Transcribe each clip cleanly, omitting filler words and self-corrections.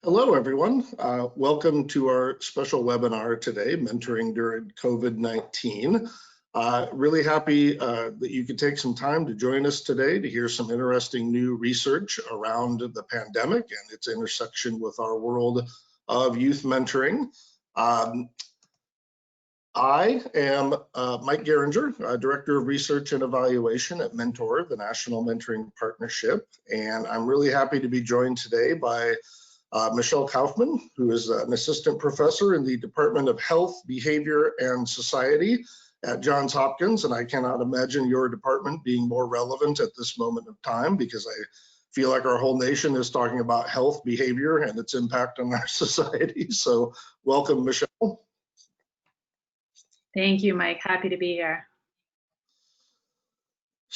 Hello, everyone. Welcome to our special webinar today, Mentoring During COVID-19. Really happy that you could take some time to join us today to hear some interesting new research around the pandemic and its intersection with our world of youth mentoring. I am Mike Geringer, Director of Research and Evaluation at Mentor, the National Mentoring Partnership, and I'm really happy to be joined today by Michelle Kaufman, who is an assistant professor in the Department of Health, Behavior, and Society at Johns Hopkins. And I cannot imagine your department being more relevant at this moment of time, because I feel like our whole nation is talking about health, behavior, and its impact on our society. So welcome, Michelle. Thank you, Mike. Happy to be here.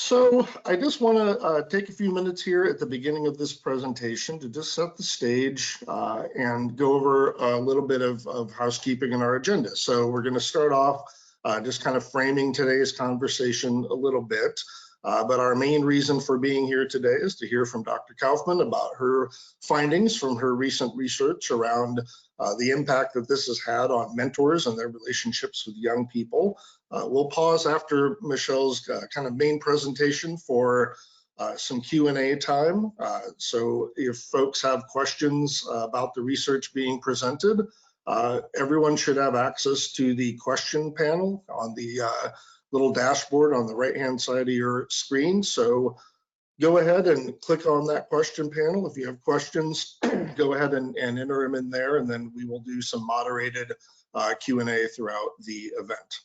So I just want to take a few minutes here at the beginning of this presentation to just set the stage and go over a little bit of housekeeping in our agenda. So we're going to start off just kind of framing today's conversation a little bit. But our main reason for being here today is to hear from Dr. Kaufman about her findings from her recent research around the impact that this has had on mentors and their relationships with young people. We'll pause after Michelle's kind of main presentation for some Q&A time. So if folks have questions about the research being presented, everyone should have access to the question panel on the little dashboard on the right-hand side of your screen. So go ahead and click on that question panel. If you have questions, go ahead and enter them in there, and then we will do some moderated Q&A throughout the event.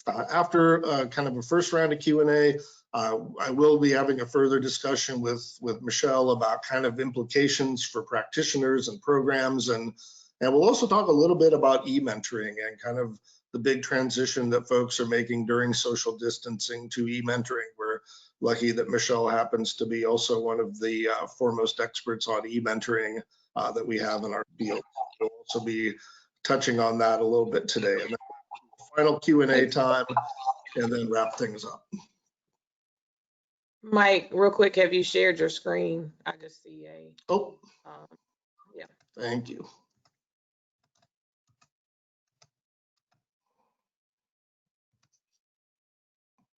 After kind of a first round of Q&A, I will be having a further discussion with Michelle about kind of implications for practitioners and programs, and we'll also talk a little bit about e-mentoring and kind of the big transition that folks are making during social distancing to e-mentoring. We're lucky that Michelle happens to be also one of the foremost experts on e-mentoring that we have in our field. We'll also be touching on that a little bit today. And then final Q&A time, and then wrap things up. Mike, real quick, have you shared your screen? I just see a. Oh, yeah. Thank you.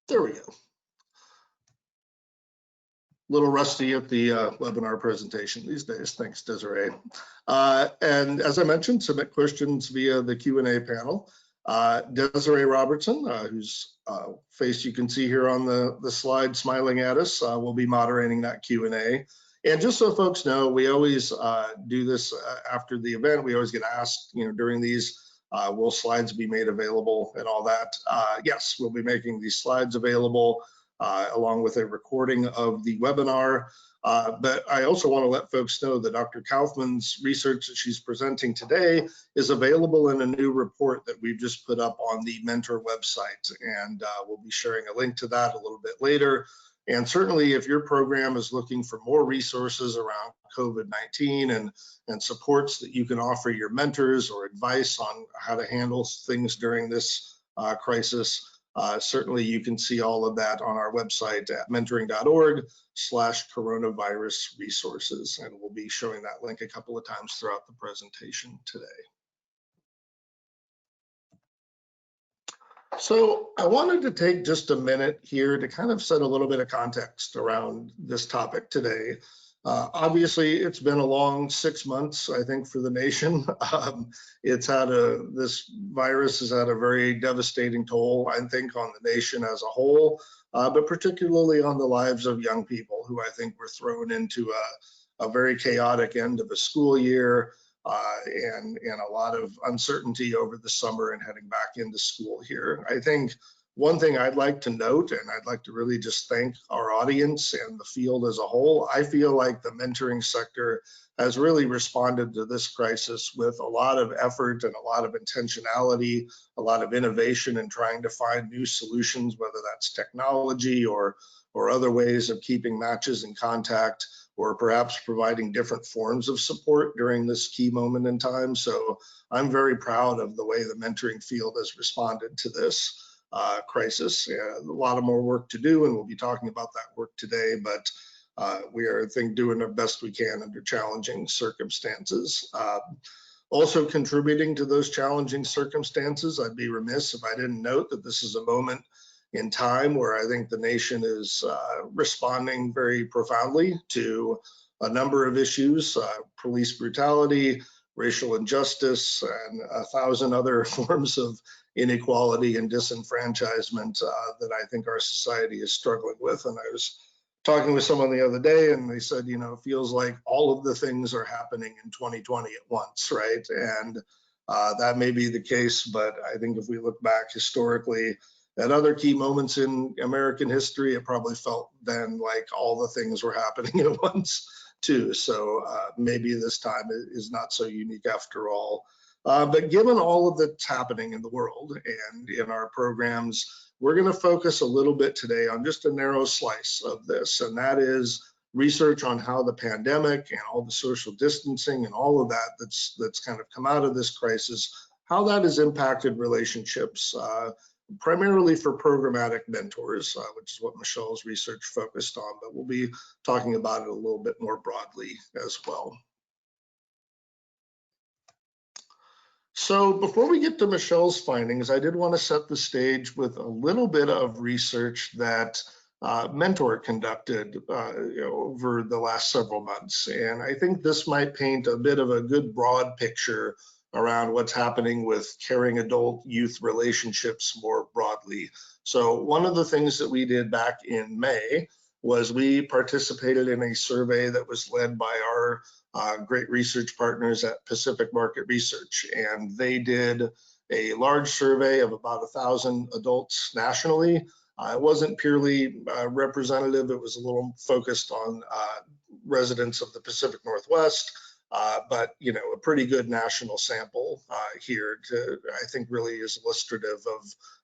There we go. Little rusty at the webinar presentation these days. Thanks, Desiree. And as I mentioned, submit questions via the Q&A panel. Desiree Robertson, whose face you can see here on the slide smiling at us, will be moderating that Q&A. And just so folks know, we always do this after the event. We always get asked, during these, will slides be made available and all that? Yes, we'll be making these slides available along with a recording of the webinar. But I also want to let folks know that Dr. Kaufman's research that she's presenting today is available in a new report that we've just put up on the Mentor website. And we'll be sharing a link to that a little bit later. And certainly if your program is looking for more resources around COVID-19 and supports that you can offer your mentors or advice on how to handle things during this crisis, certainly you can see all of that on our website at mentoring.org/coronavirus resources. And we'll be showing that link a couple of times throughout the presentation today. So I wanted to take just a minute here to kind of set a little bit of context around this topic today. Obviously, it's been a long 6 months, I think, for the nation. This virus has had a very devastating toll, I think, on the nation as a whole, but particularly on the lives of young people who I think were thrown into a very chaotic end of a school year. And a lot of uncertainty over the summer and heading back into school here. I think one thing I'd like to note, and I'd like to really just thank our audience and the field as a whole, I feel like the mentoring sector has really responded to this crisis with a lot of effort and a lot of intentionality, a lot of innovation in trying to find new solutions, whether that's technology or other ways of keeping matches in contact, or perhaps providing different forms of support during this key moment in time. So I'm very proud of the way the mentoring field has responded to this crisis. A lot of more work to do, and we'll be talking about that work today, but we are, I think, doing the best we can under challenging circumstances. Also contributing to those challenging circumstances, I'd be remiss if I didn't note that this is a moment in time where I think the nation is responding very profoundly to a number of issues, police brutality, racial injustice, and 1,000 other forms of inequality and disenfranchisement that I think our society is struggling with. And I was talking with someone the other day, and they said, you know, it feels like all of the things are happening in 2020 at once, right? And that may be the case, but I think if we look back historically at other key moments in American history, it probably felt then like all the things were happening at once too. So maybe this time is not so unique after all. But given all of that's happening in the world and in our programs, we're going to focus a little bit today on just a narrow slice of this, and that is research on how the pandemic and all the social distancing and all of that that's kind of come out of this crisis, how that has impacted relationships, primarily for programmatic mentors, which is what Michelle's research focused on, but we'll be talking about it a little bit more broadly as well. So before we get to Michelle's findings, I did want to set the stage with a little bit of research that Mentor conducted over the last several months. And I think this might paint a bit of a good broad picture around what's happening with caring adult youth relationships more broadly. So one of the things that we did back in May was we participated in a survey that was led by our great research partners at Pacific Market Research, and they did a large survey of about 1,000 adults nationally. It wasn't purely representative, it was a little focused on residents of the Pacific Northwest, but you know, a pretty good national sample here to, I think, really is illustrative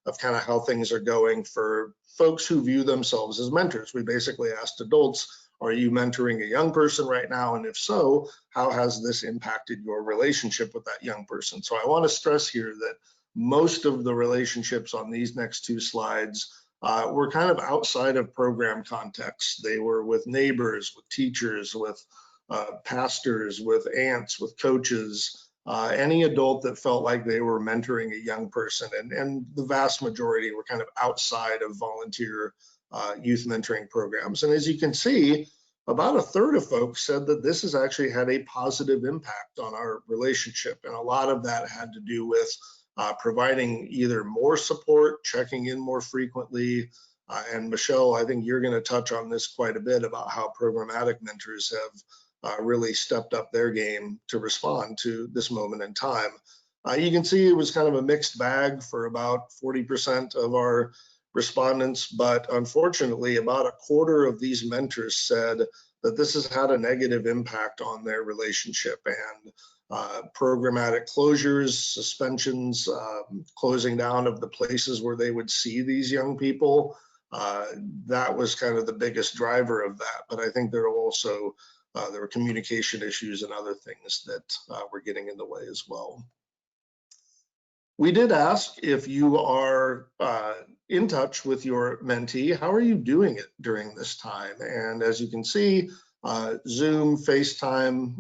of kind of how things are going for folks who view themselves as mentors. We basically asked adults, are you mentoring a young person right now? And if so, how has this impacted your relationship with that young person? So I want to stress here that most of the relationships on these next two slides were kind of outside of program context. They were with neighbors, with teachers, with pastors, with aunts, with coaches, any adult that felt like they were mentoring a young person. And the vast majority were kind of outside of volunteer youth mentoring programs. And as you can see, about a third of folks said that this has actually had a positive impact on our relationship. And a lot of that had to do with providing either more support, checking in more frequently. And Michelle, I think you're going to touch on this quite a bit about how programmatic mentors have really stepped up their game to respond to this moment in time. You can see it was kind of a mixed bag for about 40% of our respondents, but unfortunately about a quarter of these mentors said that this has had a negative impact on their relationship, and programmatic closures, suspensions, closing down of the places where they would see these young people, that was kind of the biggest driver of that. But I think there were communication issues and other things that were getting in the way as well. We did ask if you are in touch with your mentee, how are you doing it during this time? And as you can see, Zoom, FaceTime,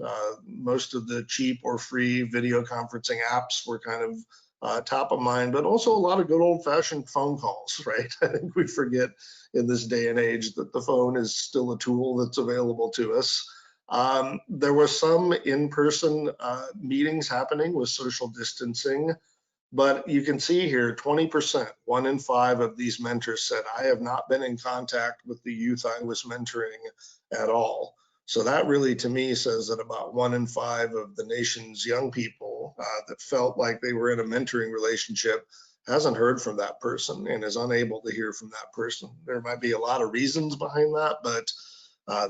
most of the cheap or free video conferencing apps were kind of top of mind, but also a lot of good old-fashioned phone calls, right? I think we forget in this day and age that the phone is still a tool that's available to us. There were some in-person meetings happening with social distancing. But you can see here, 20%, 1 in 5 of these mentors said, I have not been in contact with the youth I was mentoring at all. So that really, to me, says that about 1 in 5 of the nation's young people that felt like they were in a mentoring relationship hasn't heard from that person and is unable to hear from that person. There might be a lot of reasons behind that, but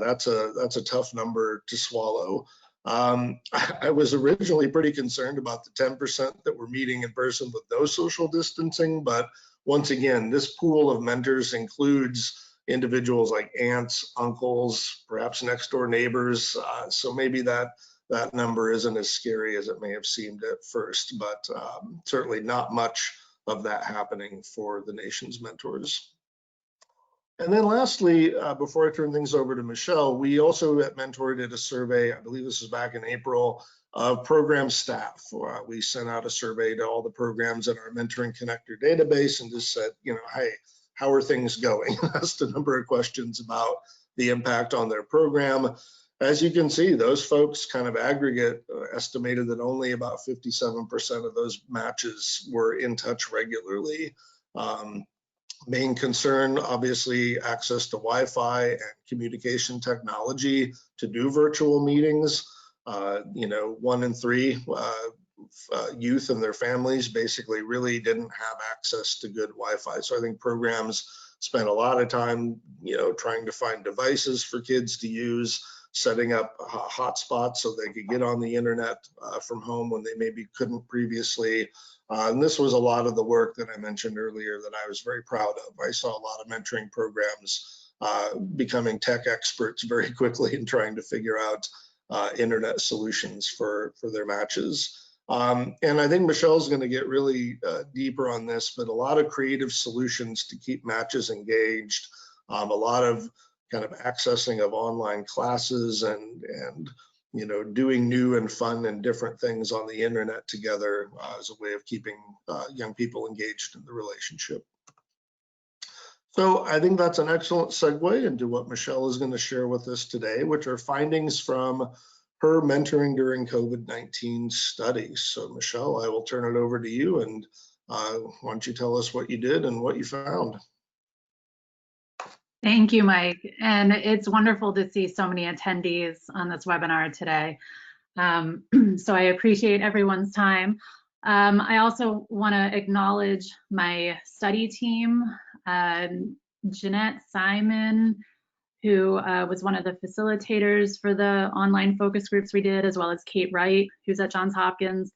that's a tough number to swallow. I was originally pretty concerned about the 10% that were meeting in person with no social distancing, but once again, this pool of mentors includes individuals like aunts, uncles, perhaps next door neighbors. So maybe that number isn't as scary as it may have seemed at first, but certainly not much of that happening for the nation's mentors. And then lastly, before I turn things over to Michelle, we also at Mentor did a survey, I believe this is back in April, of program staff. We sent out a survey to all the programs in our Mentoring Connector database and just said, hey, how are things going? Asked a number of questions about the impact on their program. As you can see, those folks kind of aggregate estimated that only about 57% of those matches were in touch regularly. Main concern, obviously, access to Wi-Fi and communication technology to do virtual meetings. 1 in 3 youth and their families basically really didn't have access to good Wi-Fi. So I think programs spent a lot of time, trying to find devices for kids to use, setting up hotspots so they could get on the internet from home when they maybe couldn't previously. And this was a lot of the work that I mentioned earlier that I was very proud of. I saw a lot of mentoring programs becoming tech experts very quickly and trying to figure out internet solutions for their matches. And I think Michelle's going to get really deeper on this, but a lot of creative solutions to keep matches engaged, a lot of kind of accessing of online classes and doing new and fun and different things on the internet together as a way of keeping young people engaged in the relationship. So I think that's an excellent segue into what Michelle is going to share with us today, which are findings from her mentoring during COVID-19 studies. So Michelle, I will turn it over to you, and why don't you tell us what you did and what you found? Thank you, Mike. And it's wonderful to see so many attendees on this webinar today. So I appreciate everyone's time. I also want to acknowledge my study team, Jeanette Simon, who was one of the facilitators for the online focus groups we did, as well as Kate Wright, who's at Johns Hopkins.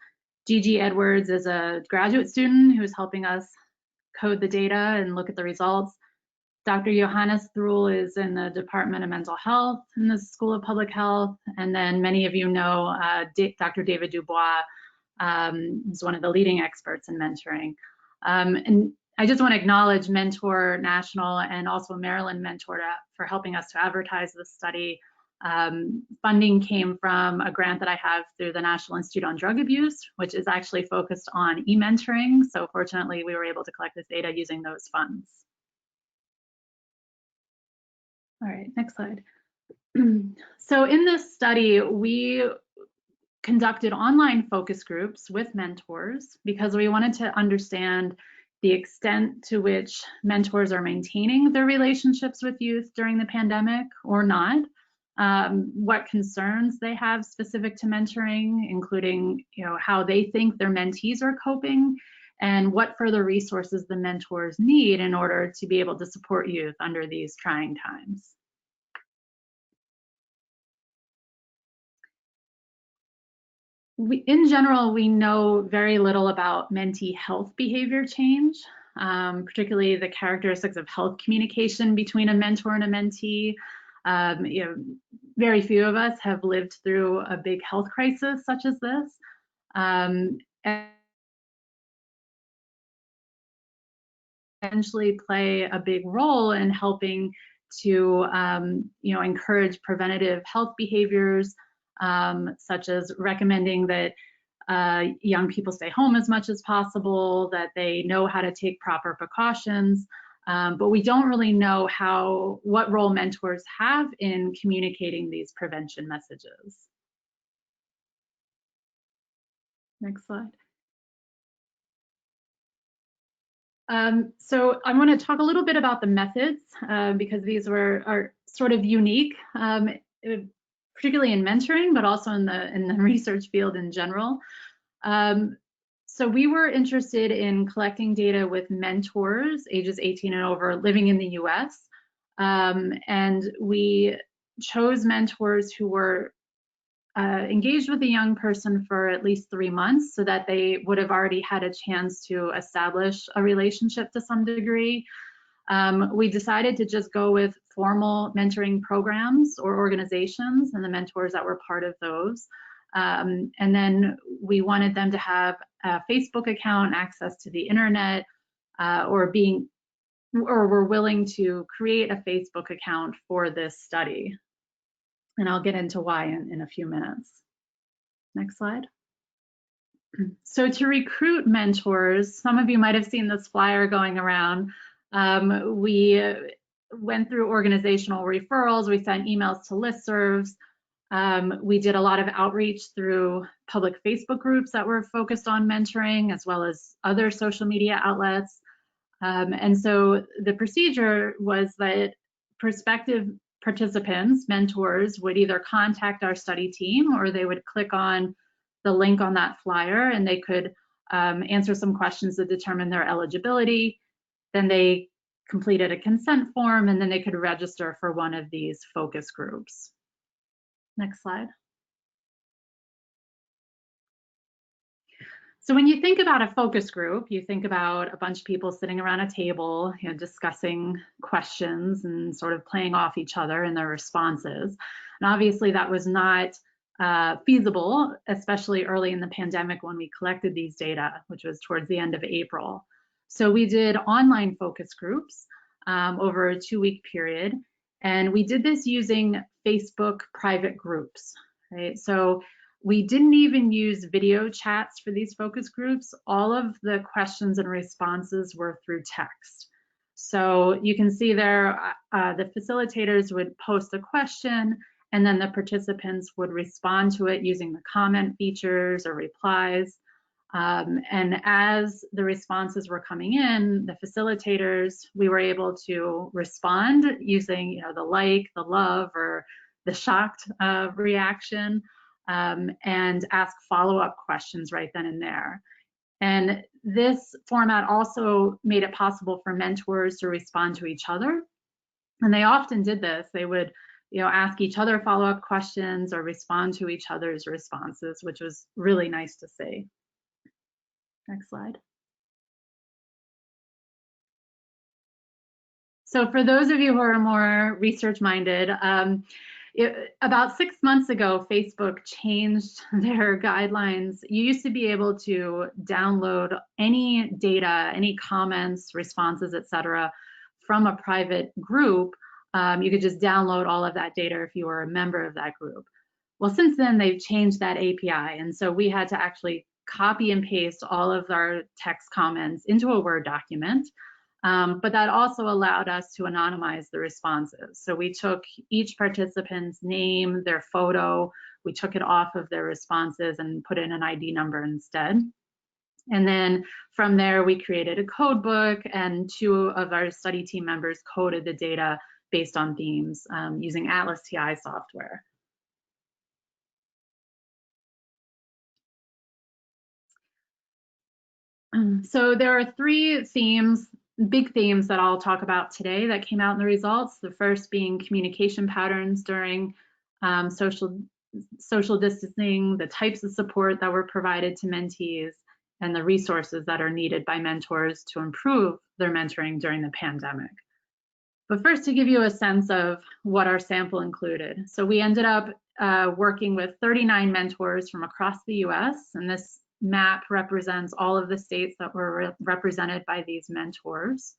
Gigi Edwards is a graduate student who's helping us code the data and look at the results. Dr. Johannes Thruel is in the Department of Mental Health in the School of Public Health. And then many of you know Dr. David Dubois is one of the leading experts in mentoring. And I just want to acknowledge Mentor National and also Maryland Mentor for helping us to advertise this study. Funding came from a grant that I have through the National Institute on Drug Abuse, which is actually focused on e-mentoring. So fortunately, we were able to collect this data using those funds. All right, next slide. So in this study, we conducted online focus groups with mentors because we wanted to understand the extent to which mentors are maintaining their relationships with youth during the pandemic or not, what concerns they have specific to mentoring, including how they think their mentees are coping, and what further resources the mentors need in order to be able to support youth under these trying times. In general, we know very little about mentee health behavior change, particularly the characteristics of health communication between a mentor and a mentee. Very few of us have lived through a big health crisis such as this. Essentially play a big role in helping to encourage preventative health behaviors, such as recommending that young people stay home as much as possible, that they know how to take proper precautions, but we don't really know what role mentors have in communicating these prevention messages. Next slide. So I want to talk a little bit about the methods because these are sort of unique, particularly in mentoring, but also in the research field in general. So we were interested in collecting data with mentors ages 18 and over living in the US. And we chose mentors who were engaged with a young person for at least 3 months so that they would have already had a chance to establish a relationship to some degree. We decided to just go with formal mentoring programs or organizations and the mentors that were part of those. And then we wanted them to have a Facebook account, access to the internet, or being or were willing to create a Facebook account for this study. And I'll get into why in a few minutes. Next slide. So to recruit mentors, some of you might have seen this flyer going around. We went through organizational referrals. We sent emails to listservs. We did a lot of outreach through public Facebook groups that were focused on mentoring, as well as other social media outlets. And so the procedure was that prospective participants, mentors, would either contact our study team or they would click on the link on that flyer and they could answer some questions to determine their eligibility. Then they completed a consent form and then they could register for one of these focus groups. Next slide. So when you think about a focus group, you think about a bunch of people sitting around a table, discussing questions and sort of playing off each other and their responses. And obviously that was not feasible, especially early in the pandemic when we collected these data, which was towards the end of April. So we did online focus groups over a 2-week period. And we did this using Facebook private groups, right? So we didn't even use video chats for these focus groups. All of the questions and responses were through text. So you can see there, the facilitators would post a question and then the participants would respond to it using the comment features or replies. And as the responses were coming in, the facilitators, we were able to respond using the like, the love, or the shocked reaction, and ask follow-up questions right then and there. And this format also made it possible for mentors to respond to each other. And they often did this. They would ask each other follow-up questions or respond to each other's responses, which was really nice to see. Next slide. So for those of you who are more research-minded, about 6 months ago, Facebook changed their guidelines. You used to be able to download any data, any comments, responses, etc., from a private group. You could just download all of that data if you were a member of that group. Well, since then, they've changed that API. And so we had to actually copy and paste all of our text comments into a Word document. But that also allowed us to anonymize the responses. So we took each participant's name, their photo, we took it off of their responses and put in an ID number instead. And then from there, we created a code book and 2 of our study team members coded the data based on themes using Atlas TI software. So there are 3 themes, big themes that I'll talk about today that came out in the results. The first being communication patterns during social distancing, the types of support that were provided to mentees, and the resources that are needed by mentors to improve their mentoring during the pandemic. But first, to give you a sense of what our sample included. So we ended up working with 39 mentors from across the US, and this map represents all of the states that were represented by these mentors.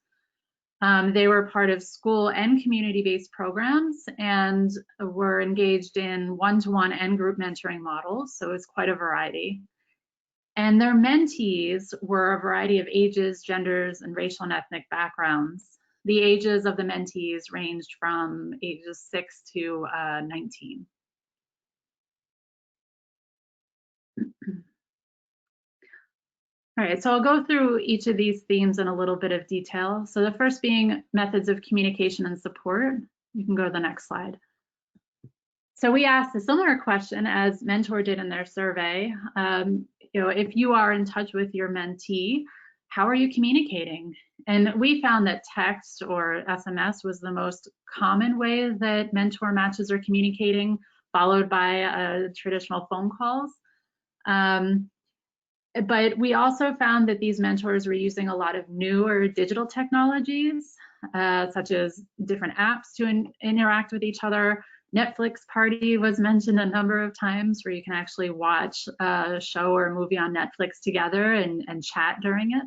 They were part of school and community-based programs and were engaged in one-to-one and group mentoring models, so it's quite a variety. And their mentees were a variety of ages, genders, and racial and ethnic backgrounds. The ages of the mentees ranged from ages 6 to 19. All right, so I'll go through each of these themes in a little bit of detail. So the first being methods of communication and support. You can go to the next slide. So we asked a similar question as Mentor did in their survey. If you are in touch with your mentee, how are you communicating? And we found that text or SMS was the most common way that mentor matches are communicating, followed by traditional phone calls. But we also found that these mentors were using a lot of newer digital technologies, such as different apps to interact with each other. Netflix Party was mentioned a number of times, where you can actually watch a show or a movie on Netflix together and chat during it.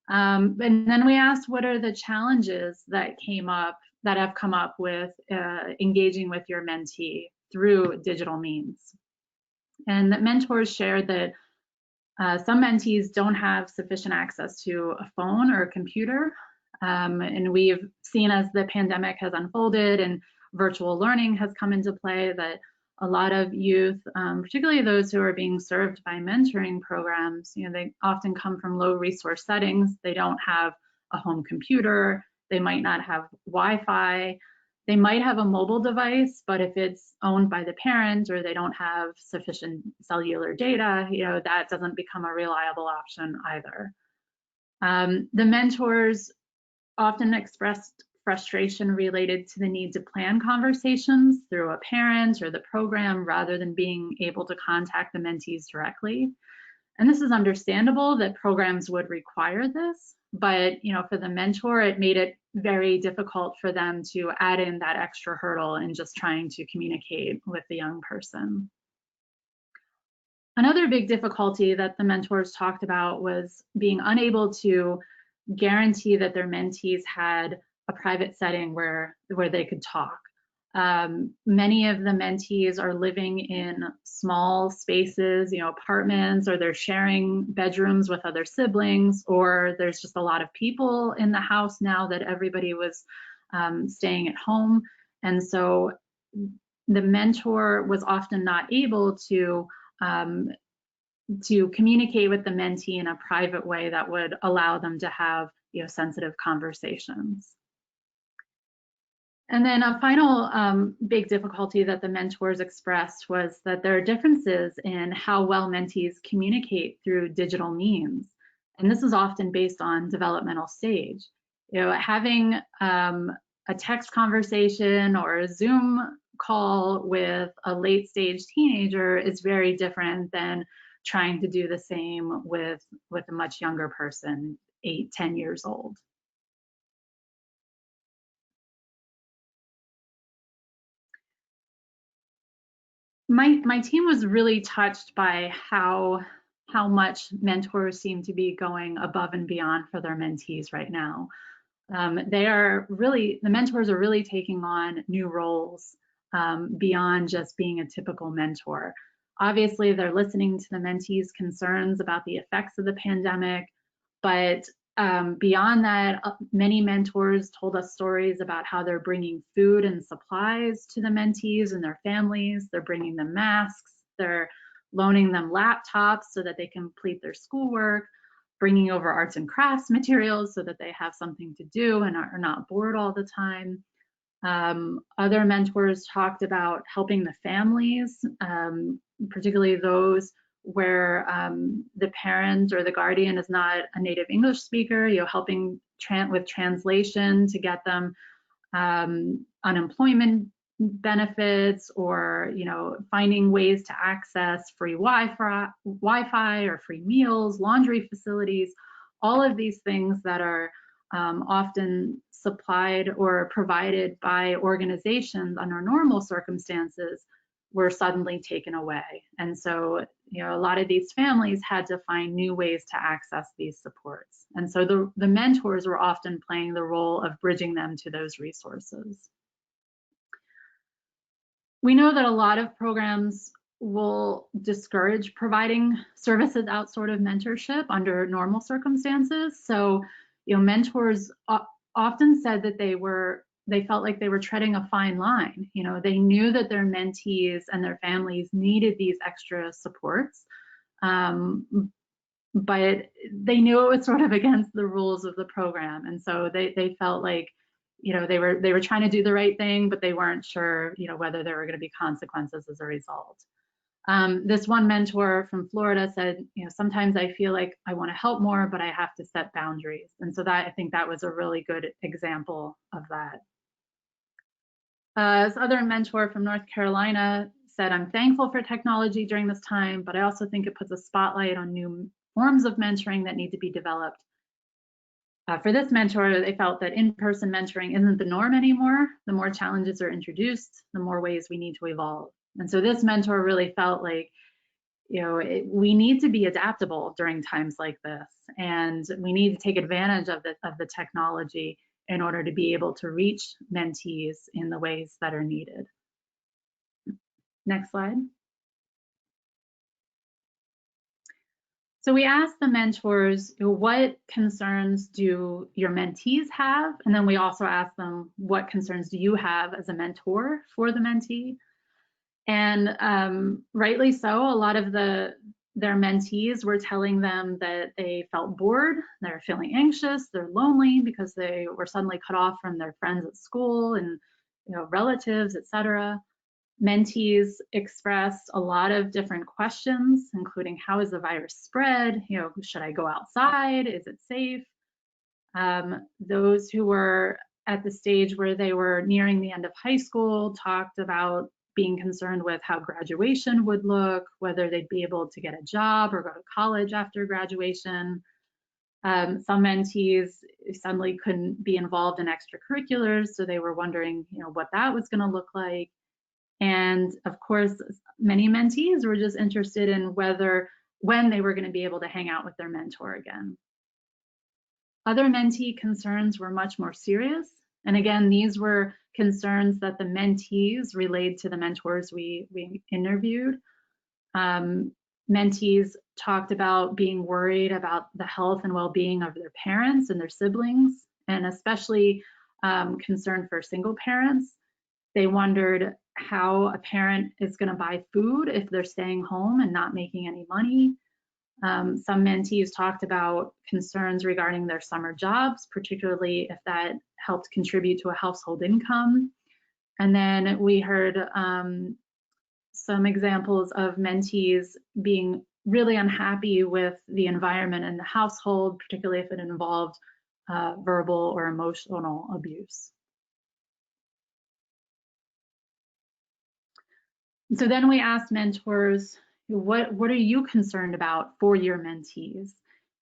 And then we asked, what are the challenges that have come up with engaging with your mentee through digital means? And that mentors shared that some mentees don't have sufficient access to a phone or a computer. And we've seen as the pandemic has unfolded and virtual learning has come into play that a lot of youth, particularly those who are being served by mentoring programs, they often come from low resource settings. They don't have a home computer. They might not have Wi-Fi. They might have a mobile device, but if it's owned by the parent or they don't have sufficient cellular data, that doesn't become a reliable option either. The mentors often expressed frustration related to the need to plan conversations through a parent or the program rather than being able to contact the mentees directly. And this is understandable that programs would require this, but for the mentor, it made it very difficult for them to add in that extra hurdle in just trying to communicate with the young person. Another big difficulty that the mentors talked about was being unable to guarantee that their mentees had a private setting where they could talk. Many of the mentees are living in small spaces, apartments, or they're sharing bedrooms with other siblings, or there's just a lot of people in the house now that everybody was staying at home. And so the mentor was often not able to communicate with the mentee in a private way that would allow them to have sensitive conversations. And then a final big difficulty that the mentors expressed was that there are differences in how well mentees communicate through digital means. And this is often based on developmental stage. Having a text conversation or a Zoom call with a late stage teenager is very different than trying to do the same with a much younger person, 8-10 years old. My team was really touched by how much mentors seem to be going above and beyond for their mentees right now. The mentors are really taking on new roles beyond just being a typical mentor. Obviously, they're listening to the mentees' concerns about the effects of the pandemic, but beyond that, many mentors told us stories about how they're bringing food and supplies to the mentees and their families. They're bringing them masks. They're loaning them laptops so that they can complete their schoolwork, bringing over arts and crafts materials so that they have something to do and are not bored all the time. Other mentors talked about helping the families, particularly those where the parent or the guardian is not a native English speaker, helping with translation to get them unemployment benefits, or finding ways to access free Wi-Fi or free meals, laundry facilities, all of these things that are often supplied or provided by organizations under normal circumstances were suddenly taken away. And so, a lot of these families had to find new ways to access these supports. And so the mentors were often playing the role of bridging them to those resources. We know that a lot of programs will discourage providing services outside of mentorship under normal circumstances. So, mentors often said that they felt like they were treading a fine line. They knew that their mentees and their families needed these extra supports, but they knew it was sort of against the rules of the program. And so they felt like, they were trying to do the right thing, but they weren't sure, whether there were going to be consequences as a result. This one mentor from Florida said, sometimes I feel like I want to help more, but I have to set boundaries. And so I think that was a really good example of that. This other mentor from North Carolina said, I'm thankful for technology during this time, but I also think it puts a spotlight on new forms of mentoring that need to be developed. For this mentor, they felt that in-person mentoring isn't the norm anymore. The more challenges are introduced, the more ways we need to evolve. And so this mentor really felt like, we need to be adaptable during times like this, and we need to take advantage of the technology in order to be able to reach mentees in the ways that are needed. Next slide. So we asked the mentors, what concerns do your mentees have? And then we also asked them, what concerns do you have as a mentor for the mentee? And rightly so, a lot of their mentees were telling them that they felt bored, they're feeling anxious, they're lonely because they were suddenly cut off from their friends at school and relatives, etc. Mentees expressed a lot of different questions, including how is the virus spread? Should I go outside? Is it safe? Those who were at the stage where they were nearing the end of high school talked about being concerned with how graduation would look, whether they'd be able to get a job or go to college after graduation. Some mentees suddenly couldn't be involved in extracurriculars, so they were wondering, what that was going to look like. And of course, many mentees were just interested in when they were going to be able to hang out with their mentor again. Other mentee concerns were much more serious. And again, these were concerns that the mentees relayed to the mentors we interviewed. Mentees talked about being worried about the health and well-being of their parents and their siblings, and especially concerned for single parents. They wondered how a parent is going to buy food if they're staying home and not making any money. Some mentees talked about concerns regarding their summer jobs, particularly if that helped contribute to a household income. And then we heard some examples of mentees being really unhappy with the environment in the household, particularly if it involved verbal or emotional abuse. So then we asked mentors, what are you concerned about for your mentees?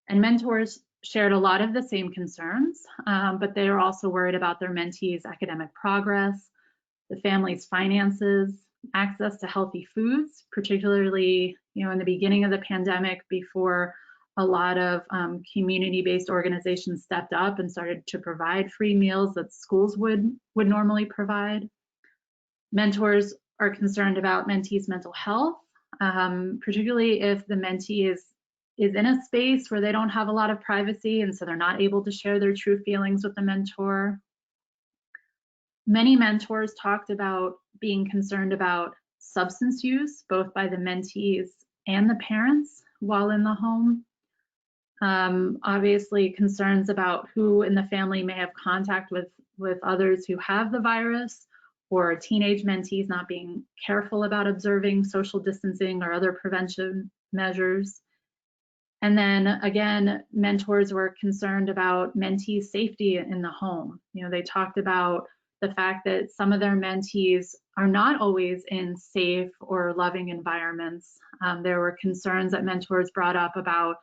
And mentors shared a lot of the same concerns, but they were also worried about their mentees' academic progress, the family's finances, access to healthy foods, particularly in the beginning of the pandemic, before a lot of community-based organizations stepped up and started to provide free meals that schools would normally provide. Mentors are concerned about mentees' mental health, particularly if the mentee is in a space where they don't have a lot of privacy, and so they're not able to share their true feelings with the mentor. Many mentors talked about being concerned about substance use, both by the mentees and the parents while in the home. Obviously, concerns about who in the family may have contact with others who have the virus, or teenage mentees not being careful about observing social distancing or other prevention measures. And then again, mentors were concerned about mentees' safety in the home. They talked about the fact that some of their mentees are not always in safe or loving environments. There were concerns that mentors brought up about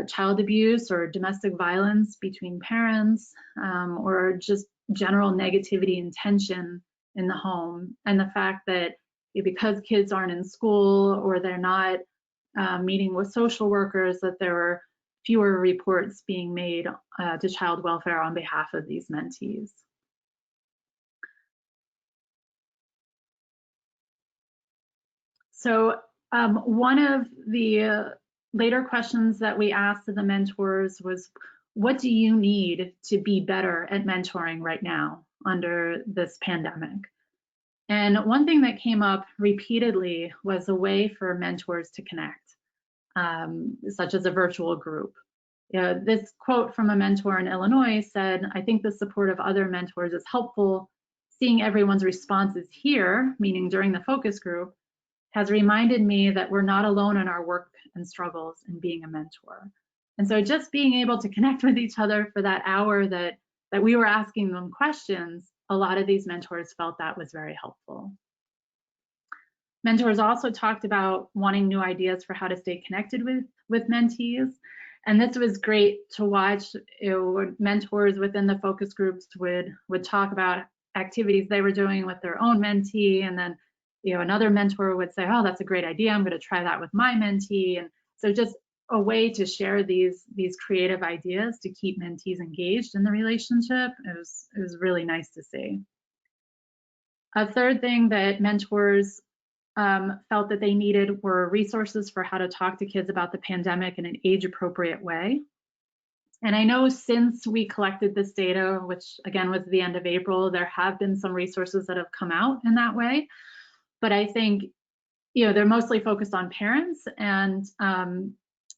child abuse or domestic violence between parents, or just general negativity and tension in the home, and the fact that because kids aren't in school or they're not meeting with social workers, that there were fewer reports being made to child welfare on behalf of these mentees. So one of the later questions that we asked of the mentors was, what do you need to be better at mentoring right now under this pandemic? And one thing that came up repeatedly was a way for mentors to connect, such as a virtual group. This quote from a mentor in Illinois said, "I think the support of other mentors is helpful. Seeing everyone's responses here," meaning during the focus group, "has reminded me that we're not alone in our work and struggles in being a mentor." And so just being able to connect with each other for that hour that we were asking them questions, a lot of these mentors felt that was very helpful. Mentors also talked about wanting new ideas for how to stay connected with mentees. And this was great to watch. Mentors within the focus groups would talk about activities they were doing with their own mentee, and then another mentor would say, oh, that's a great idea, I'm going to try that with my mentee. And so just a way to share these creative ideas to keep mentees engaged in the relationship. It was really nice to see. A third thing that mentors felt that they needed were resources for how to talk to kids about the pandemic in an age-appropriate way. And I know since we collected this data, which again was the end of April, there have been some resources that have come out in that way. But I think, they're mostly focused on parents, and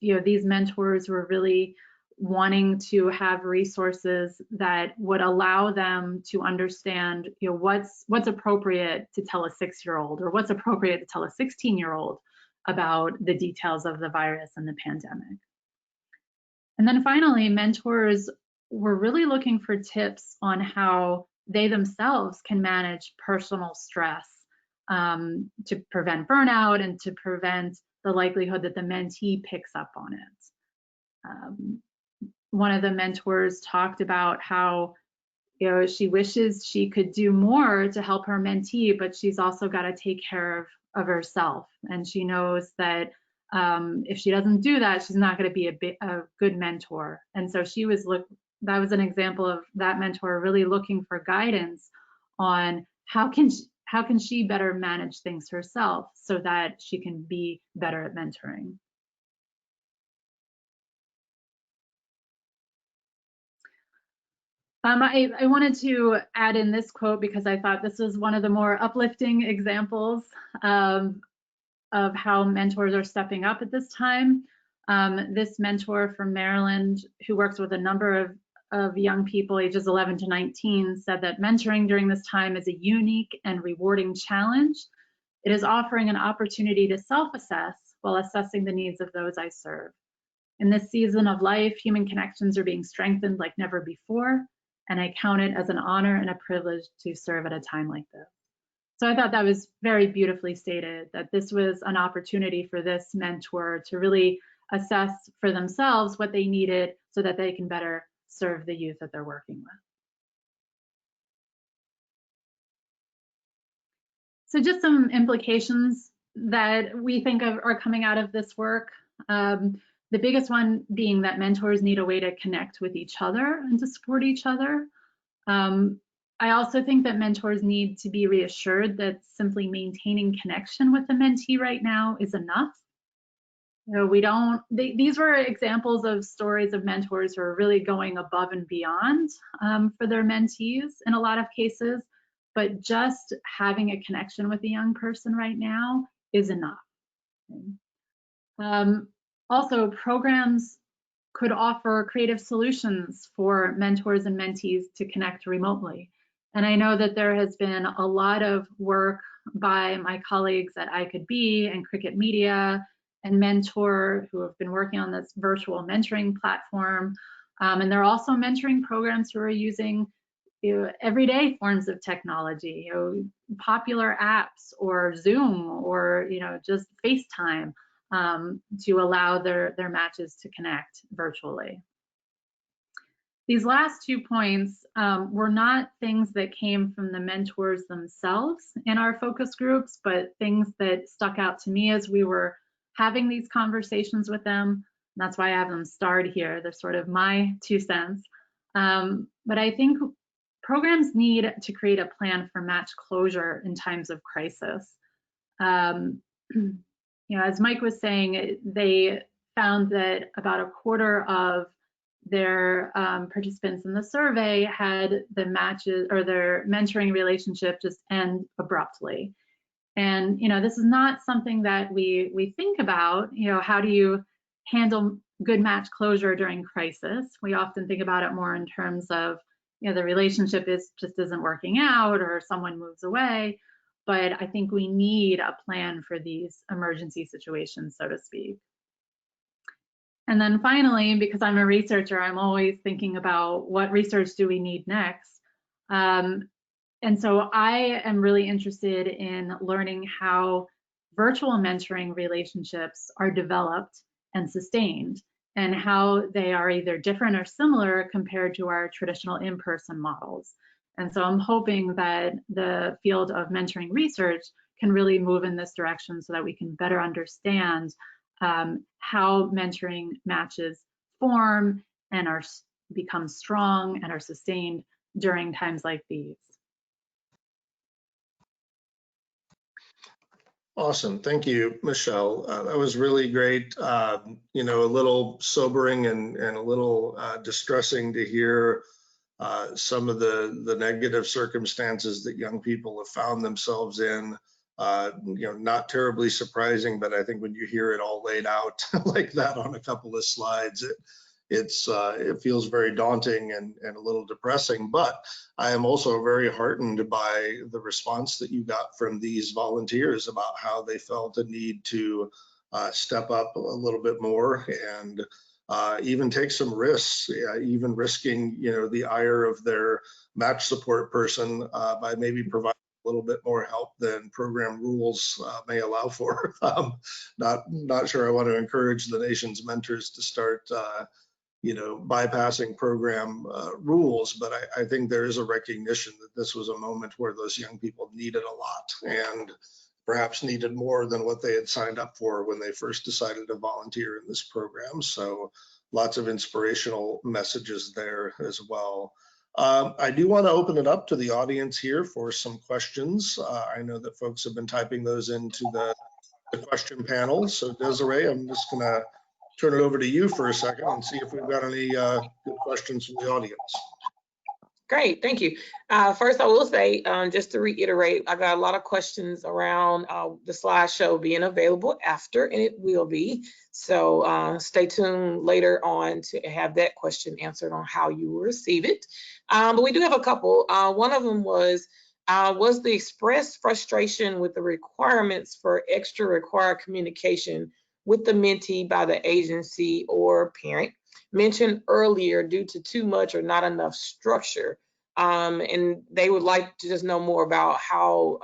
these mentors were really wanting to have resources that would allow them to understand, what's appropriate to tell a 6-year-old, or what's appropriate to tell a 16-year-old about the details of the virus and the pandemic. And then finally, mentors were really looking for tips on how they themselves can manage personal stress to prevent burnout and to prevent the likelihood that the mentee picks up on it. One of the mentors talked about how, she wishes she could do more to help her mentee, but she's also got to take care of herself. And she knows that if she doesn't do that, she's not going to be a good mentor. And so that was an example of that mentor really looking for guidance on how can she better manage things herself so that she can be better at mentoring. I wanted to add in this quote because I thought this was one of the more uplifting examples of how mentors are stepping up at this time. This mentor from Maryland, who works with a number of young people ages 11 to 19, said that mentoring during this time is a unique and rewarding challenge. It is offering an opportunity to self-assess while assessing the needs of those I serve. In this season of life, human connections are being strengthened like never before, and I count it as an honor and a privilege to serve at a time like this. So I thought that was very beautifully stated, that this was an opportunity for this mentor to really assess for themselves what they needed so that they can better serve the youth that they're working with. So just some implications that we think of are coming out of this work. The biggest one being that mentors need a way to connect with each other and to support each other. I also think that mentors need to be reassured that simply maintaining connection with the mentee right now is enough. These were examples of stories of mentors who are really going above and beyond for their mentees in a lot of cases, but just having a connection with a young person right now is enough. Also, programs could offer creative solutions for mentors and mentees to connect remotely. And I know that there has been a lot of work by my colleagues at I Could Be and Cricket Media and Mentor who have been working on this virtual mentoring platform. And there are also mentoring programs who are using everyday forms of technology, popular apps or Zoom or just FaceTime to allow their matches to connect virtually. These last 2 points were not things that came from the mentors themselves in our focus groups, but things that stuck out to me as we were having these conversations with them. And that's why I have them starred here. They're sort of my 2 cents. But I think programs need to create a plan for match closure in times of crisis. As Mike was saying, they found that about a quarter of their participants in the survey had the matches or their mentoring relationship just end abruptly. And this is not something that we think about. How do you handle good match closure during crisis? We often think about it more in terms of the relationship just isn't working out or someone moves away. But I think we need a plan for these emergency situations, so to speak. And then finally, because I'm a researcher, I'm always thinking about what research do we need next. And so I am really interested in learning how virtual mentoring relationships are developed and sustained, and how they are either different or similar compared to our traditional in-person models. And so I'm hoping that the field of mentoring research can really move in this direction so that we can better understand how mentoring matches form and become strong and are sustained during times like these. Awesome. Thank you, Michelle. That was really great. You know, a little sobering and a little distressing to hear some of the negative circumstances that young people have found themselves in. You know, not terribly surprising, but I think when you hear it all laid out like that on a couple of slides, it feels very daunting and a little depressing. But I am also very heartened by the response that you got from these volunteers about how they felt a need to step up a little bit more and even take some risks, even risking, you know, the ire of their match support person by maybe providing a little bit more help than program rules may allow for. Not sure I want to encourage the nation's mentors to start you know, bypassing program rules, but I think there is a recognition that this was a moment where those young people needed a lot and perhaps needed more than what they had signed up for when they first decided to volunteer in this program. So lots of inspirational messages there as well. I do want to open it up to the audience here for some questions. I know that folks have been typing those into the question panel. So Desiree, I'm just going to turn it over to you for a second and see if we've got any good questions from the audience. Great, thank you. First, I will say, just to reiterate, I got a lot of questions around the slideshow being available after, and it will be. So stay tuned later on to have that question answered on how you will receive it. But we do have a couple. One of them was the expressed frustration with the requirements for extra required communication with the mentee by the agency or parent mentioned earlier due to too much or not enough structure. And they would like to just know more about how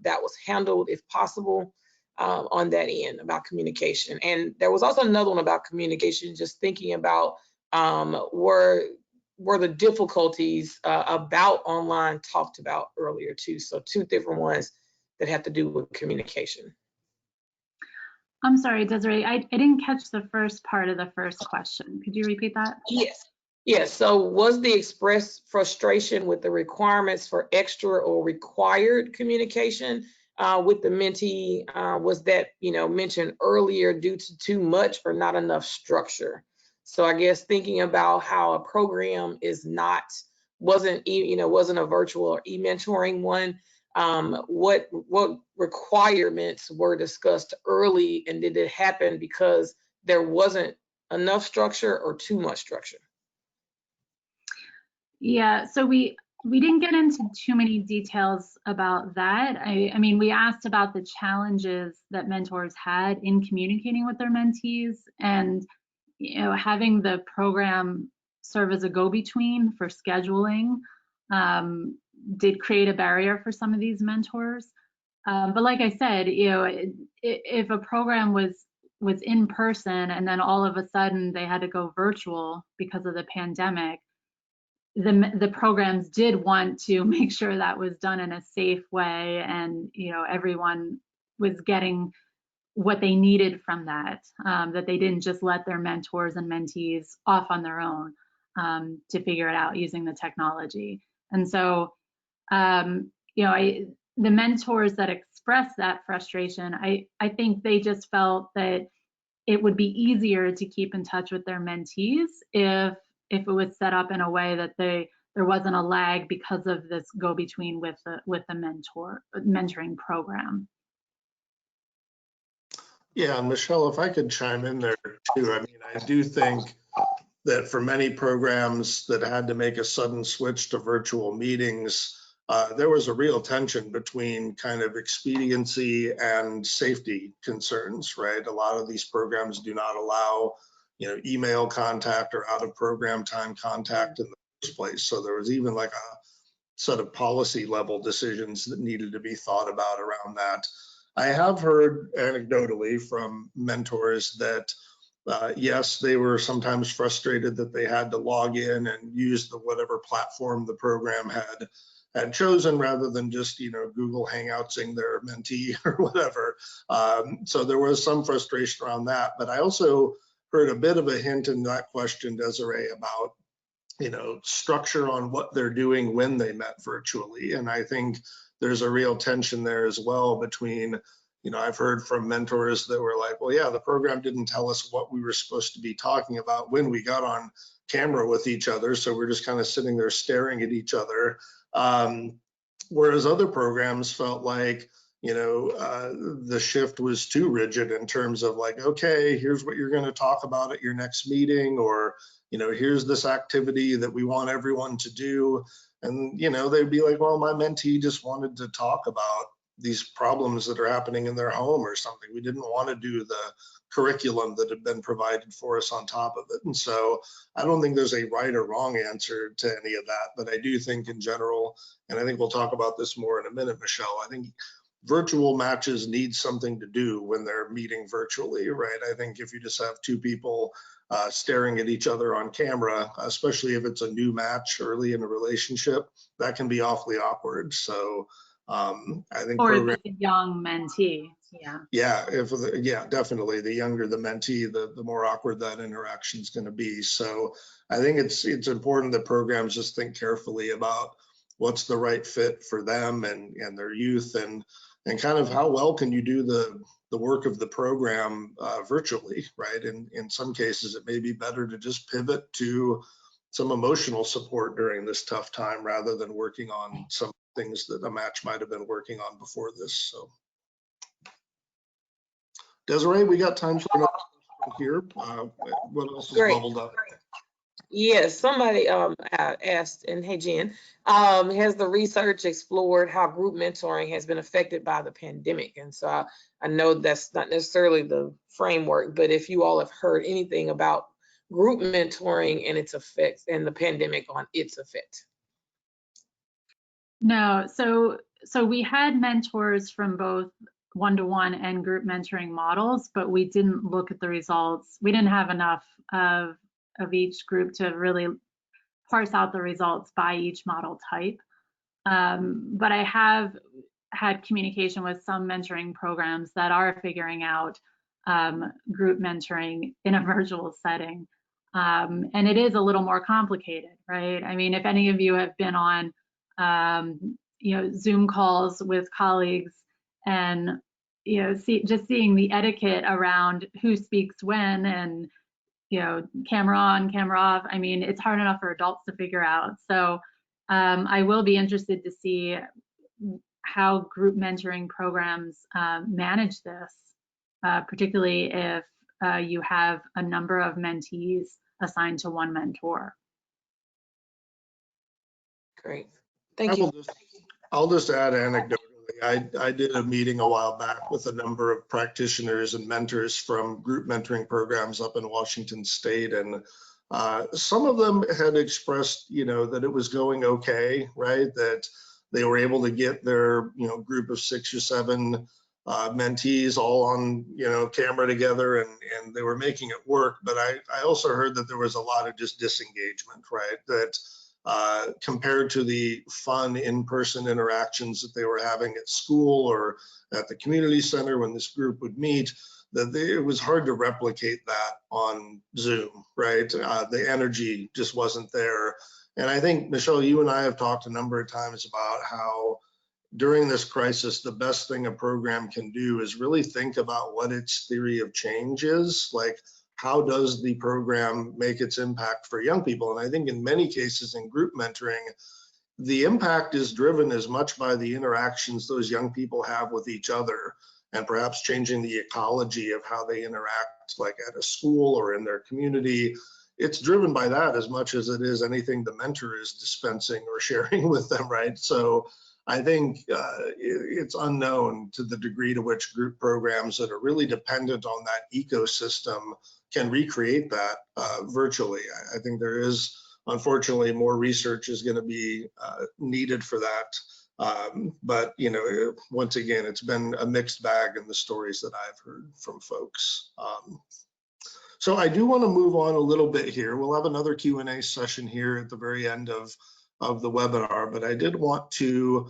that was handled, if possible, on that end about communication. And there was also another one about communication, just thinking about were the difficulties about online talked about earlier too. So two different ones that have to do with communication. I'm sorry, Desiree, I didn't catch the first part of the first question. Could you repeat that? Yes. Yes. So was the expressed frustration with the requirements for extra or required communication with the mentee, was that, you know, mentioned earlier due to too much or not enough structure? So I guess thinking about how a program wasn't a virtual or e-mentoring one, what requirements were discussed early, and did it happen because there wasn't enough structure or too much structure? Yeah, so we didn't get into too many details about that. I mean, we asked about the challenges that mentors had in communicating with their mentees, and you know, having the program serve as a go-between for scheduling did create a barrier for some of these mentors. But like I said, you know, if a program was in person and then all of a sudden they had to go virtual because of the pandemic, the programs did want to make sure that was done in a safe way, and you know, everyone was getting what they needed from that, that they didn't just let their mentors and mentees off on their own to figure it out using the technology. And so, you know, the mentors that expressed that frustration, I think they just felt that it would be easier to keep in touch with their mentees if it was set up in a way that there wasn't a lag because of this go-between with the mentoring program. Yeah, Michelle, if I could chime in there too. I mean, I do think that for many programs that had to make a sudden switch to virtual meetings, there was a real tension between kind of expediency and safety concerns, right? A lot of these programs do not allow, you know, email contact or out of program time contact in the first place. So there was even like a set of policy level decisions that needed to be thought about around that. I have heard anecdotally from mentors that yes, they were sometimes frustrated that they had to log in and use the whatever platform the program had had chosen, rather than just, Google Hangoutsing their mentee or whatever. So there was some frustration around that, but I also heard a bit of a hint in that question, Desiree, about, structure on what they're doing when they met virtually. And I think there's a real tension there as well between, I've heard from mentors that were like, well, yeah, the program didn't tell us what we were supposed to be talking about when we got on camera with each other. So we're just kind of sitting there staring at each other. Whereas other programs felt like, the shift was too rigid in terms of like, okay, here's what you're going to talk about at your next meeting, or, here's this activity that we want everyone to do. And, they'd be like, well, my mentee just wanted to talk about these problems that are happening in their home or something. We didn't want to do the curriculum that had been provided for us on top of it. And so I don't think there's a right or wrong answer to any of that, but I do think in general, and I think we'll talk about this more in a minute, Michelle, I think virtual matches need something to do when they're meeting virtually, right? I think if you just have two people staring at each other on camera, especially if it's a new match early in a relationship, that can be awfully awkward. So I think, or if it's a young mentee, yeah, definitely. The younger the mentee, the more awkward that interaction is going to be. So I think it's important that programs just think carefully about what's the right fit for them and their youth, and kind of how well can you do the work of the program virtually, right? And in some cases, it may be better to just pivot to some emotional support during this tough time rather than working on some things that a match might have been working on before this. So, Desiree, we got time for another question here. What else is bubbled up? Yes, somebody asked, and hey, Jen, has the research explored how group mentoring has been affected by the pandemic? And so I know that's not necessarily the framework, but if you all have heard anything about group mentoring and its effects and the pandemic on its effect. No, so we had mentors from both one-to-one and group mentoring models, but we didn't look at the results. We didn't have enough of each group to really parse out the results by each model type. But I have had communication with some mentoring programs that are figuring out group mentoring in a virtual setting. And it is a little more complicated, right? I mean, if any of you have been on Zoom calls with colleagues and, just seeing the etiquette around who speaks when and, camera on, camera off. I mean, it's hard enough for adults to figure out. So I will be interested to see how group mentoring programs manage this, particularly if you have a number of mentees assigned to one mentor. Great, thank you. I'll just add anecdotally, I did a meeting a while back with a number of practitioners and mentors from group mentoring programs up in Washington State, and some of them had expressed, that it was going okay, right? That they were able to get their, group of 6 or 7 mentees all on, camera together, and they were making it work. But I also heard that there was a lot of just disengagement, right? That compared to the fun in-person interactions that they were having at school or at the community center when this group would meet, it was hard to replicate that on Zoom, right? The energy just wasn't there. And I think, Michelle, you and I have talked a number of times about how during this crisis, the best thing a program can do is really think about what its theory of change is. Like, how does the program make its impact for young people? And I think in many cases in group mentoring, the impact is driven as much by the interactions those young people have with each other, and perhaps changing the ecology of how they interact, like at a school or in their community. It's driven by that as much as it is anything the mentor is dispensing or sharing with them, right? So I think it's unknown to the degree to which group programs that are really dependent on that ecosystem can recreate that virtually. I think there is, unfortunately, more research is going to be needed for that. But, once again, it's been a mixed bag in the stories that I've heard from folks. So I do want to move on a little bit here. We'll have another Q&A session here at the very end of the webinar, but I did want to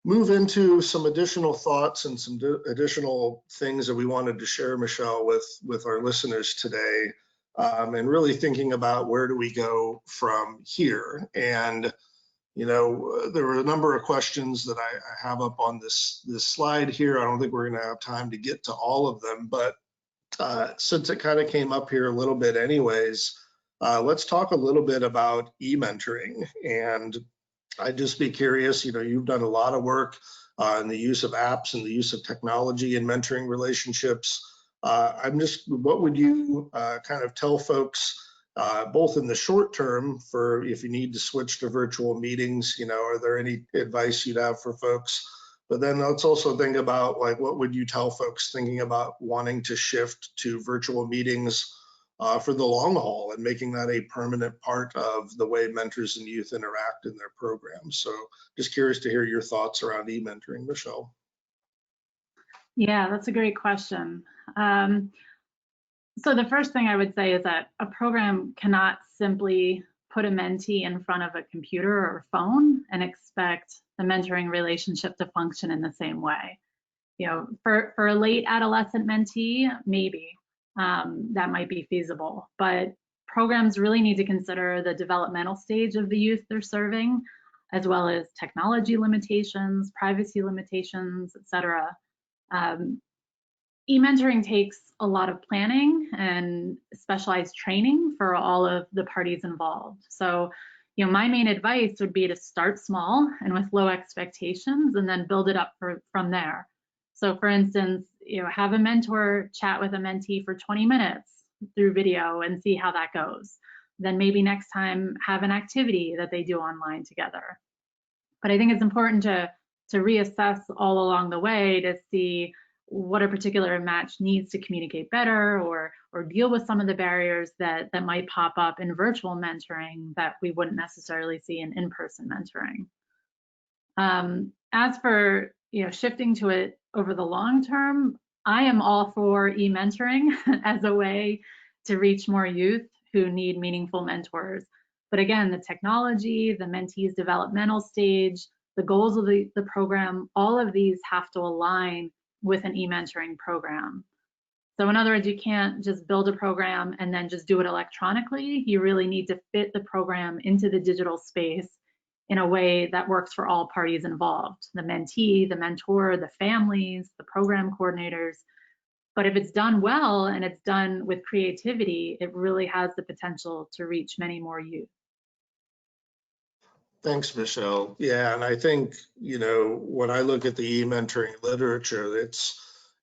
move into some additional thoughts and some additional things that we wanted to share, Michelle, with our listeners today, and really thinking about where do we go from here. And there were a number of questions that I have up on this slide here. I don't think we're going to have time to get to all of them, but since it kind of came up here a little bit anyways, let's talk a little bit about e-mentoring. And I'd just be curious, you've done a lot of work in the use of apps and the use of technology in mentoring relationships. What would you kind of tell folks, both in the short term for if you need to switch to virtual meetings, are there any advice you'd have for folks? But then let's also think about, like, what would you tell folks thinking about wanting to shift to virtual meetings for the long haul and making that a permanent part of the way mentors and youth interact in their programs? So just curious to hear your thoughts around e-mentoring, Michelle. Yeah, that's a great question. So the first thing I would say is that a program cannot simply put a mentee in front of a computer or phone and expect the mentoring relationship to function in the same way. For a late adolescent mentee, maybe that might be feasible, but programs really need to consider the developmental stage of the youth they're serving, as well as technology limitations, privacy limitations, etc. E-mentoring takes a lot of planning and specialized training for all of the parties involved. So, my main advice would be to start small and with low expectations and then build it up from there. So for instance, have a mentor chat with a mentee for 20 minutes through video and see how that goes. Then maybe next time have an activity that they do online together. But I think it's important to reassess all along the way to see what a particular match needs to communicate better or deal with some of the barriers that might pop up in virtual mentoring that we wouldn't necessarily see in in-person mentoring. As for shifting to it over the long term, I am all for e-mentoring as a way to reach more youth who need meaningful mentors. But again, the technology, the mentee's developmental stage, the goals of the program, all of these have to align with an e-mentoring program. So in other words, you can't just build a program and then just do it electronically. You really need to fit the program into the digital space in a way that works for all parties involved, the mentee, the mentor, the families, the program coordinators. But if it's done well and it's done with creativity, it really has the potential to reach many more youth. Thanks, Michelle. Yeah, and I think, when I look at the e-mentoring literature,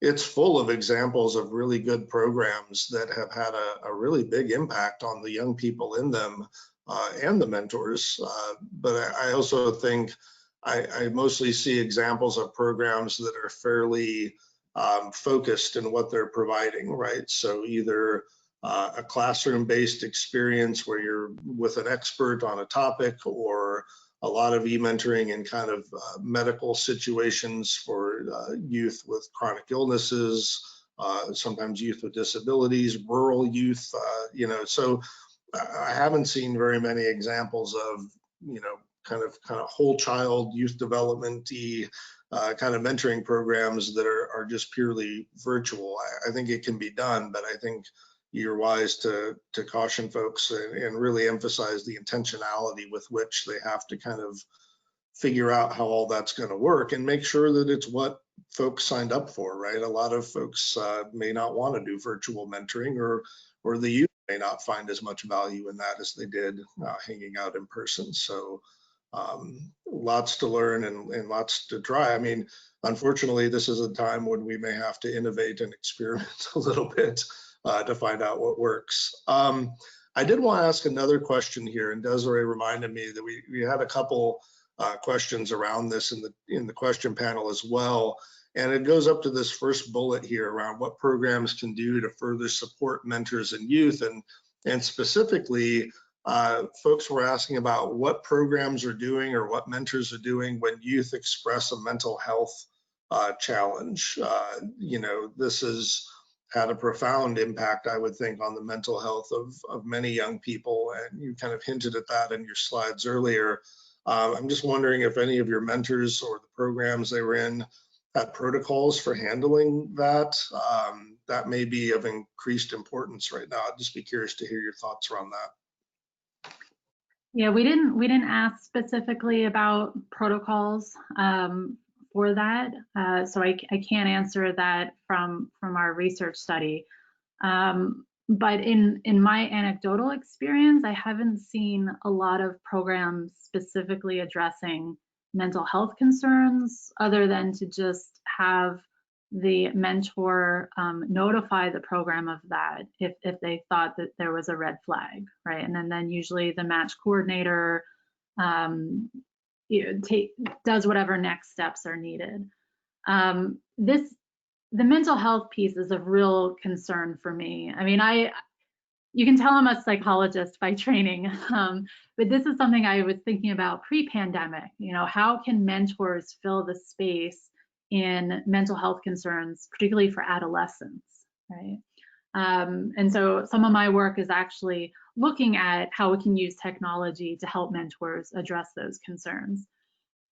it's full of examples of really good programs that have had a really big impact on the young people in them and the mentors. But I also think I mostly see examples of programs that are fairly focused in what they're providing, right? So either a classroom-based experience where you're with an expert on a topic, or a lot of e-mentoring in kind of medical situations for youth with chronic illnesses, sometimes youth with disabilities, rural youth, so I haven't seen very many examples of, kind of whole child youth development-y kind of mentoring programs that are just purely virtual. I think it can be done, but I think you're wise to caution folks and really emphasize the intentionality with which they have to kind of figure out how all that's going to work and make sure that it's what folks signed up for, right? A lot of folks may not want to do virtual mentoring, or the youth may not find as much value in that as they did hanging out in person. So lots to learn and lots to try. I mean, unfortunately, this is a time when we may have to innovate and experiment a little bit to find out what works. I did want to ask another question here, and Desiree reminded me that we had a couple questions around this in the question panel as well. And it goes up to this first bullet here around what programs can do to further support mentors and youth. And specifically, folks were asking about what programs are doing or what mentors are doing when youth express a mental health challenge. This is had a profound impact, I would think, on the mental health of many young people. And you kind of hinted at that in your slides earlier. I'm just wondering if any of your mentors or the programs they were in had protocols for handling that. That may be of increased importance right now. I'd just be curious to hear your thoughts around that. Yeah, we didn't ask specifically about protocols for that, so I can't answer that from our research study. But in my anecdotal experience, I haven't seen a lot of programs specifically addressing mental health concerns, other than to just have the mentor notify the program of that if they thought that there was a red flag, right? And then usually the match coordinator does whatever next steps are needed. The mental health piece is of real concern for me. I mean, you can tell I'm a psychologist by training, but this is something I was thinking about pre-pandemic. You know, how can mentors fill the space in mental health concerns, particularly for adolescents, right? And so some of my work is actually looking at how we can use technology to help mentors address those concerns.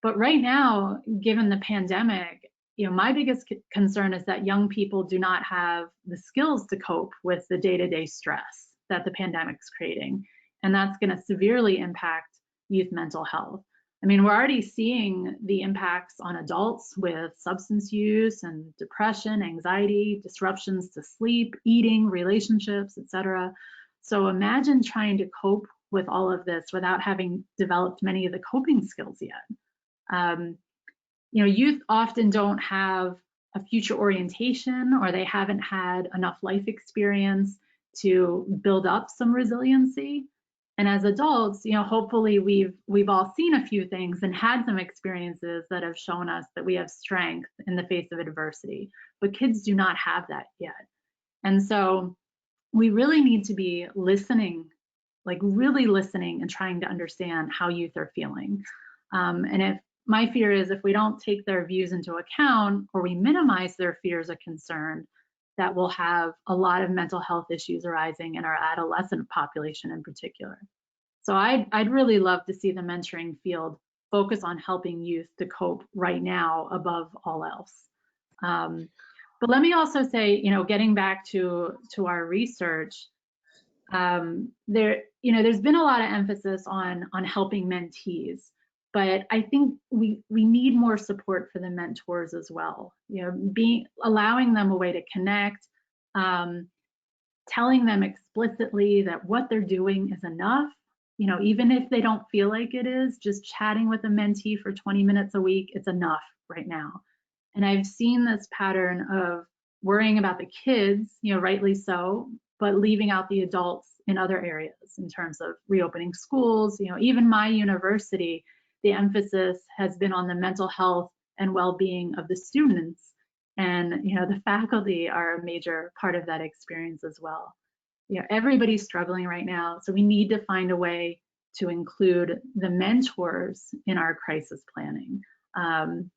But right now, given the pandemic, you know, my biggest concern is that young people do not have the skills to cope with the day-to-day stress that the pandemic's creating. And that's going to severely impact youth mental health. I mean, we're already seeing the impacts on adults with substance use and depression, anxiety, disruptions to sleep, eating, relationships, etc. So imagine trying to cope with all of this without having developed many of the coping skills yet. You know, youth often don't have a future orientation, or they haven't had enough life experience to build up some resiliency. And as adults, you know, hopefully we've all seen a few things and had some experiences that have shown us that we have strength in the face of adversity. But kids do not have that yet. And so we really need to be listening, like really listening and trying to understand how youth are feeling. And my fear is if we don't take their views into account, or we minimize their fears or concern, that we'll have a lot of mental health issues arising in our adolescent population in particular. So I'd really love to see the mentoring field focus on helping youth to cope right now above all else. But let me also say, you know, getting back to our research, there's been a lot of emphasis on helping mentees, but I think we need more support for the mentors as well. You know, allowing them a way to connect, telling them explicitly that what they're doing is enough. You know, even if they don't feel like it is, just chatting with a mentee for 20 minutes a week, it's enough right now. And I've seen this pattern of worrying about the kids, you know, rightly so, but leaving out the adults in other areas in terms of reopening schools. You know, even my university, the emphasis has been on the mental health and well-being of the students. And, you know, the faculty are a major part of that experience as well. You know, everybody's struggling right now, so we need to find a way to include the mentors in our crisis planning. And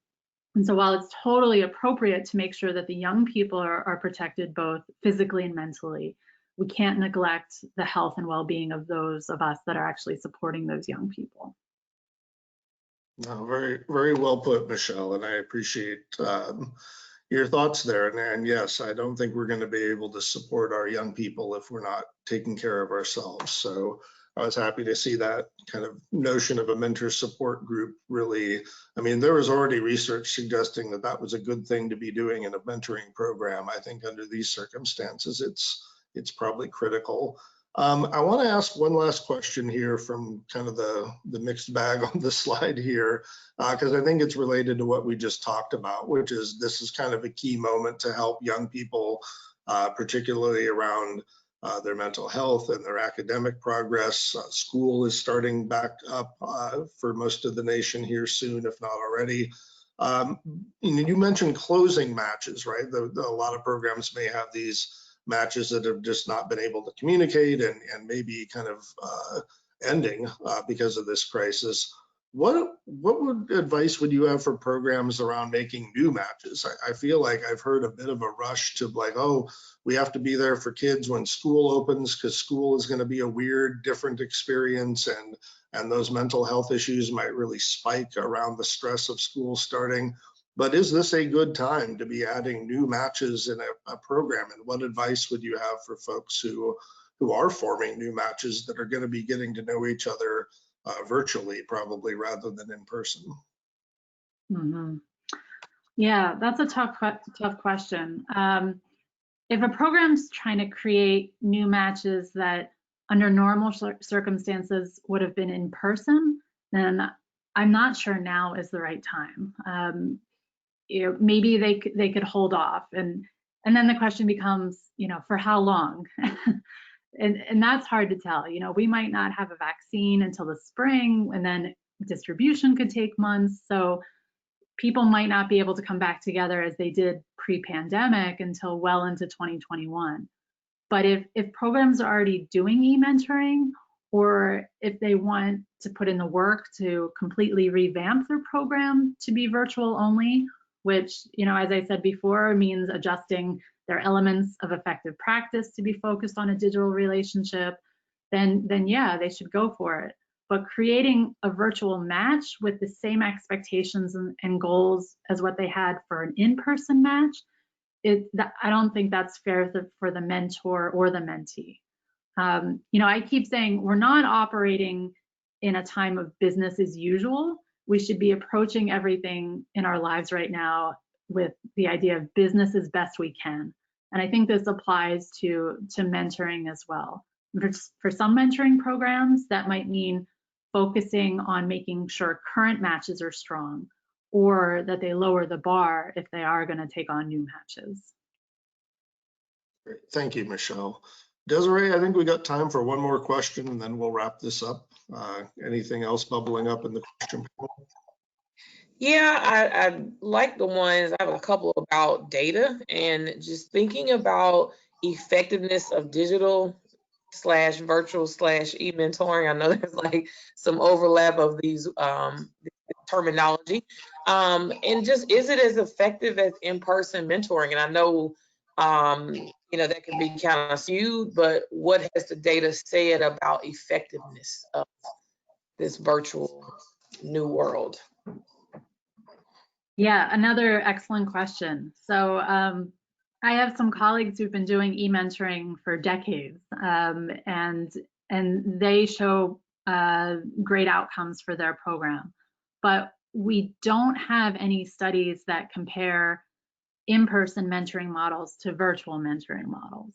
so while it's totally appropriate to make sure that the young people are protected both physically and mentally, we can't neglect the health and well-being of those of us that are actually supporting those young people. No, very, very well put, Michelle, and I appreciate your thoughts there. And yes, I don't think we're going to be able to support our young people if we're not taking care of ourselves. So I was happy to see that kind of notion of a mentor support group really. I mean, there was already research suggesting that that was a good thing to be doing in a mentoring program. I think under these circumstances, it's probably critical. I want to ask one last question here from kind of the mixed bag on the slide here, because I think it's related to what we just talked about, which is this is kind of a key moment to help young people, particularly around their mental health and their academic progress. School is starting back up for most of the nation here soon, if not already. You mentioned closing matches, right? A lot of programs may have these matches that have just not been able to communicate and maybe kind of ending because of this crisis. what advice would you have for programs around making new matches? I feel like I've heard a bit of a rush to like, oh, we have to be there for kids when school opens because school is going to be a weird, different experience, and those mental health issues might really spike around the stress of school starting. But is this a good time to be adding new matches in a program? And what advice would you have for folks who are forming new matches that are going to be getting to know each other virtually, probably, rather than in person? Mm-hmm. Yeah, that's a tough question. If a program's trying to create new matches that under normal circumstances would have been in person, then I'm not sure now is the right time. Maybe they could hold off, and then the question becomes, for how long? And that's hard to tell. We might not have a vaccine until the spring, and then distribution could take months. So people might not be able to come back together as they did pre-pandemic until well into 2021. But if programs are already doing e-mentoring, or if they want to put in the work to completely revamp their program to be virtual only, which, as I said before, means adjusting their elements of effective practice to be focused on a digital relationship, then yeah, they should go for it. But creating a virtual match with the same expectations and goals as what they had for an in-person match, I don't think that's fair for the mentor or the mentee. I keep saying we're not operating in a time of business as usual. We should be approaching everything in our lives right now with the idea of business as best we can. And I think this applies to mentoring as well. For some mentoring programs, that might mean focusing on making sure current matches are strong, or that they lower the bar if they are going to take on new matches. Great. Thank you, Michelle. Desiree, I think we got time for one more question, and then we'll wrap this up. Anything else bubbling up in the question panel? Yeah, I like the ones. I have a couple about data and just thinking about effectiveness of digital / virtual / e-mentoring. I know there's like some overlap of these terminology. And just, is it as effective as in-person mentoring? And I know, that can be kind of skewed, but what has the data said about effectiveness of this virtual new world? Yeah, another excellent question. So I have some colleagues who've been doing e-mentoring for decades, and they show great outcomes for their program. But we don't have any studies that compare in-person mentoring models to virtual mentoring models.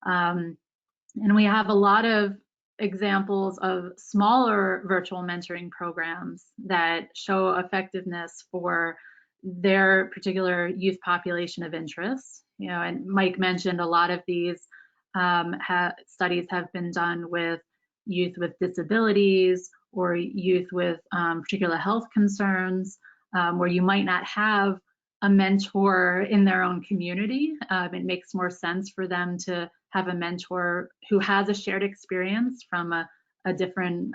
And we have a lot of examples of smaller virtual mentoring programs that show effectiveness for their particular youth population of interest. And Mike mentioned a lot of these studies have been done with youth with disabilities or youth with particular health concerns, where you might not have a mentor in their own community. It makes more sense for them to have a mentor who has a shared experience from a different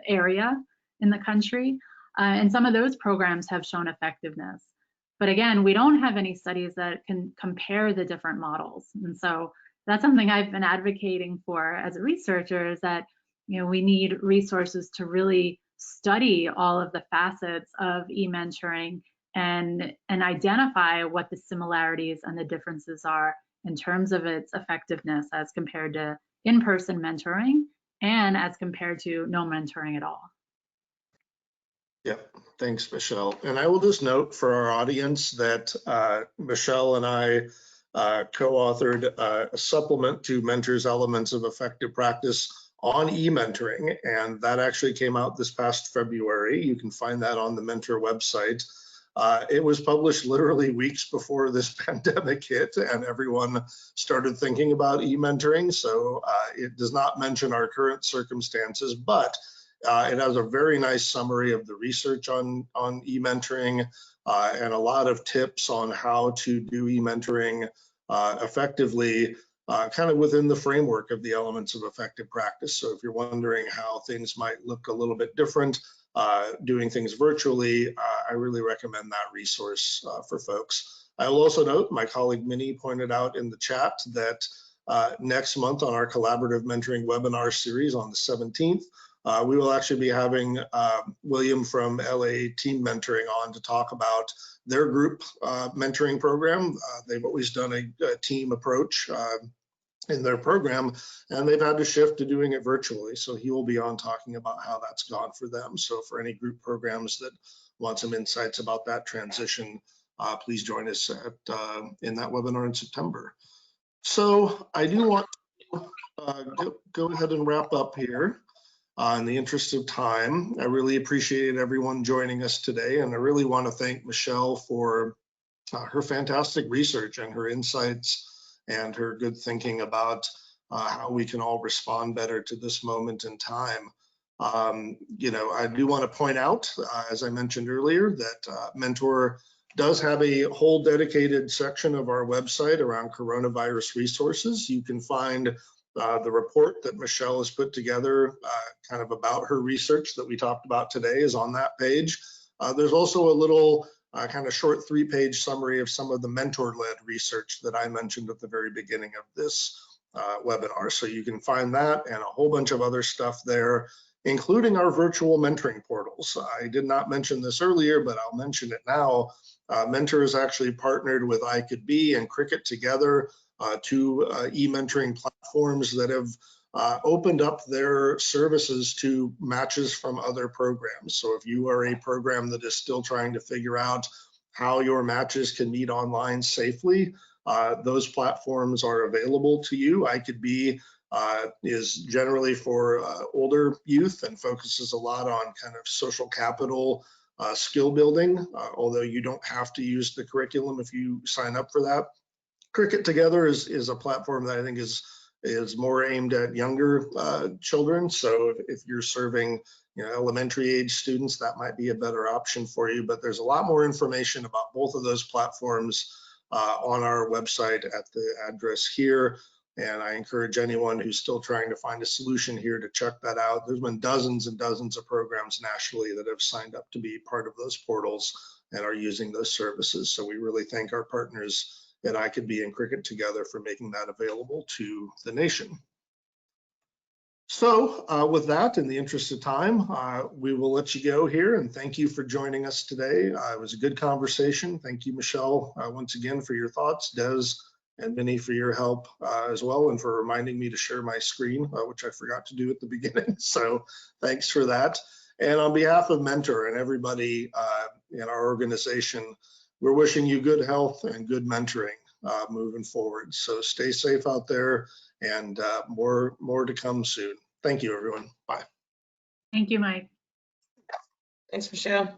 area in the country. And some of those programs have shown effectiveness. But again, we don't have any studies that can compare the different models. And so that's something I've been advocating for as a researcher, is that we need resources to really study all of the facets of e-mentoring and identify what the similarities and the differences are in terms of its effectiveness as compared to in-person mentoring and as compared to no mentoring at all. Yep, thanks, Michelle. And I will just note for our audience that Michelle and I co-authored a supplement to Mentors Elements of Effective Practice on e-mentoring, and that actually came out this past February. You can find that on the Mentor website. It was published literally weeks before this pandemic hit and everyone started thinking about e-mentoring. So it does not mention our current circumstances, but it has a very nice summary of the research on e-mentoring and a lot of tips on how to do e-mentoring effectively, kind of within the framework of the elements of effective practice. So if you're wondering how things might look a little bit different, doing things virtually, I really recommend that resource for folks. I will also note, my colleague Minnie pointed out in the chat that next month on our collaborative mentoring webinar series on the 17th, we will actually be having William from LA Team Mentoring on to talk about their group mentoring program. They've always done a team approach in their program, and they've had to shift to doing it virtually. So he will be on talking about how that's gone for them. So for any group programs that want some insights about that transition, please join us in that webinar in September. So I do want to go ahead and wrap up here. In the interest of time, I really appreciate everyone joining us today, and I really want to thank Michelle for her fantastic research and her insights and her good thinking about how we can all respond better to this moment in time. You know, I do want to point out, as I mentioned earlier, that Mentor does have a whole dedicated section of our website around coronavirus resources. You can find the report that Michelle has put together kind of about her research that we talked about today is on that page. There's also a little kind of short 3-page summary of some of the mentor-led research that I mentioned at the very beginning of this webinar. So you can find that and a whole bunch of other stuff there, including our virtual mentoring portals. I did not mention this earlier, but I'll mention it now. Mentor has actually partnered with I Could Be and Cricut together, two e-mentoring platforms that have opened up their services to matches from other programs. So if you are a program that is still trying to figure out how your matches can meet online safely, those platforms are available to you. I Could Be is generally for older youth and focuses a lot on kind of social capital skill building, although you don't have to use the curriculum if you sign up for that. Cricut Together is a platform that I think is more aimed at younger children. So if you're serving, you know, elementary age students, that might be a better option for you. But there's a lot more information about both of those platforms on our website at the address here. And I encourage anyone who's still trying to find a solution here to check that out. There's been dozens and dozens of programs nationally that have signed up to be part of those portals and are using those services. So we really thank our partners at I Could Be and Cricut Together for making that available to the nation. So with that, in the interest of time, we will let you go here, and thank you for joining us today. It was a good conversation. Thank you, Michelle, once again for your thoughts, Des and Minnie for your help as well, and for reminding me to share my screen, which I forgot to do at the beginning. So thanks for that. And on behalf of Mentor and everybody in our organization, we're wishing you good health and good mentoring moving forward. So stay safe out there, and more to come soon. Thank you, everyone. Bye. Thank you, Mike. Thanks, Michelle.